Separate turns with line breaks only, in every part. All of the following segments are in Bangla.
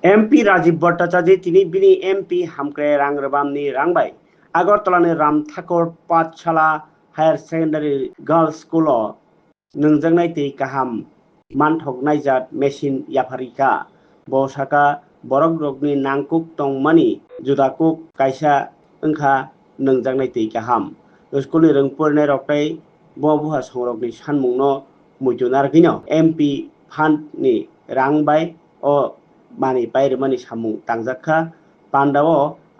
एमपी राजीव भट्टाचार्य बिनि एमपी हामक्रे रांग्रबामनि रांबाय आगरतलानि राम ठाकुर पाठशाला हायर सेकेंडारी गर्ल्स स्कूल नोंजोंनाय दै गाहाम मानथगनाय जात मेसिन याफारिका बसाका बरक रगनि नांकुक तंमानि जुदाकुक कायसा ओंखा नोंजोंनाय दै गाहाम स्कूलनि रोंफोरनाय रक्ताय बुहा संरकनि सानमुंनो मुजुनारगिनो एमपी फान्डनि रांबाय अ मानि बायरमानि सामुं तांजाखा पान्डाव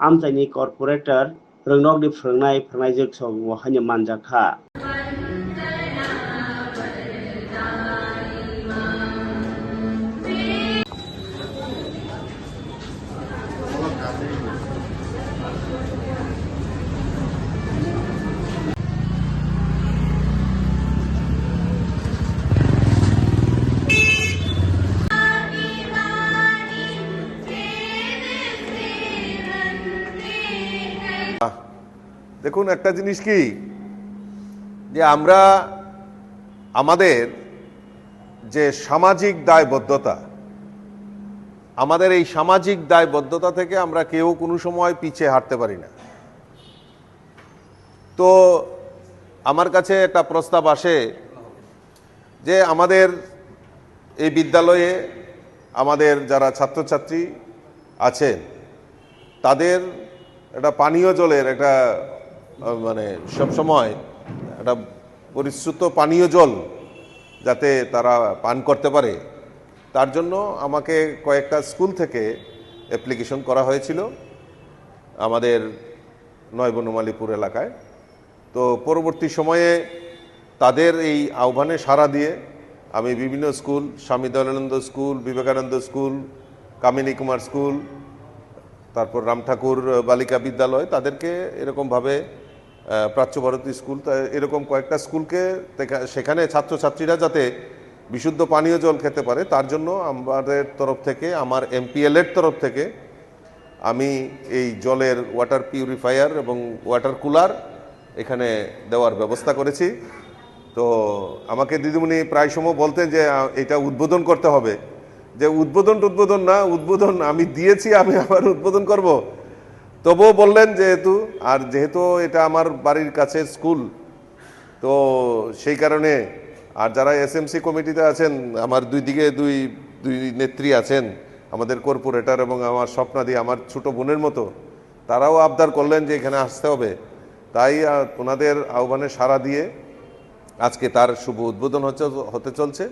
आमजायनि कॉर्पोरेटर रोंनकनि फोरोंनाय जोगसौ हानि मानजाखा
দেখুন একটা জিনিস কি যে আমরা আমাদের যে সামাজিক দায়বদ্ধতা আমাদের এই সামাজিক দায়বদ্ধতা থেকে আমরা কেউ কোনো সময় পিছিয়ে হাঁটতে পারি না। তো আমার কাছে একটা প্রস্তাব আসে যে আমাদের এই বিদ্যালয়ে আমাদের যারা ছাত্রছাত্রী আছেন তাদের একটা পানীয় জলের একটা মানে সবসময় একটা পরিশ্রুত পানীয় জল যাতে তারা পান করতে পারে তার জন্য আমাকে কয়েকটা স্কুল থেকে অ্যাপ্লিকেশন করা হয়েছিল আমাদের নয়বনমালীপুর এলাকায়। তো পরবর্তী সময়ে তাদের এই আহ্বানে সাড়া দিয়ে আমি বিভিন্ন স্কুল, স্বামী দয়ানন্দ স্কুল, বিবেকানন্দ স্কুল, কামিনী কুমার স্কুল, তারপর রাম ঠাকুর বালিকা বিদ্যালয়, তাদেরকে এরকমভাবে প্রাচ্যভারতী স্কুল, এরকম কয়েকটা স্কুলকে সেখানে ছাত্রছাত্রীরা যাতে বিশুদ্ধ পানীয় জল খেতে পারে তার জন্য আমাদের তরফ থেকে, আমার এমপিএল-এর তরফ থেকে আমি এই জলের ওয়াটার পিউরিফায়ার এবং ওয়াটার কুলার এখানে দেওয়ার ব্যবস্থা করেছি। তো আমাকে দিদিমণি প্রায় সময় বলতেন যে এটা উদ্বোধন করতে হবে, যে উদ্বোধন না, উদ্বোধন আমি দিয়েছি, আমি আবার উদ্বোধন করব। তবুও বললেন যেহেতু এটা আমার বাড়ির কাছে স্কুল, তো সেই কারণে, আর যারা এসএমসি কমিটিতে আছেন, আমার দুই দিকে দুই নেত্রী আছেন, আমাদের কর্পোরেটর এবং আমার স্বপ্নাদি, আমার ছোট বোনের মতো, তারাও আবদার করলেন যে এখানে আসতে হবে। তাই ওনাদের আহ্বানে সাড়া দিয়ে আজকে তার শুভ উদ্বোধন হতে চলছে।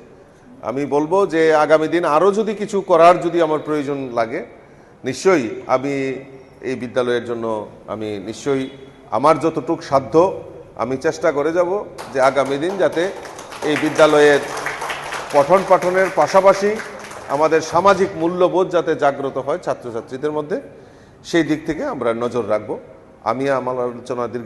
আমি বলবো যে আগামী দিন আরও যদি কিছু করার যদি আমার প্রয়োজন লাগে, নিশ্চয়ই আমি এই বিদ্যালয়ের জন্য আমি নিশ্চয়ই আমার যতটুক সাধ্য আমি চেষ্টা করে যাব যে আগামী দিন যাতে এই বিদ্যালয়ের পঠন পাঠনের পাশাপাশি আমাদের সামাজিক মূল্যবোধ যাতে জাগ্রত হয় ছাত্রছাত্রীদের মধ্যে, সেই দিক থেকে আমরা নজর রাখব। আমি আমার আলোচনা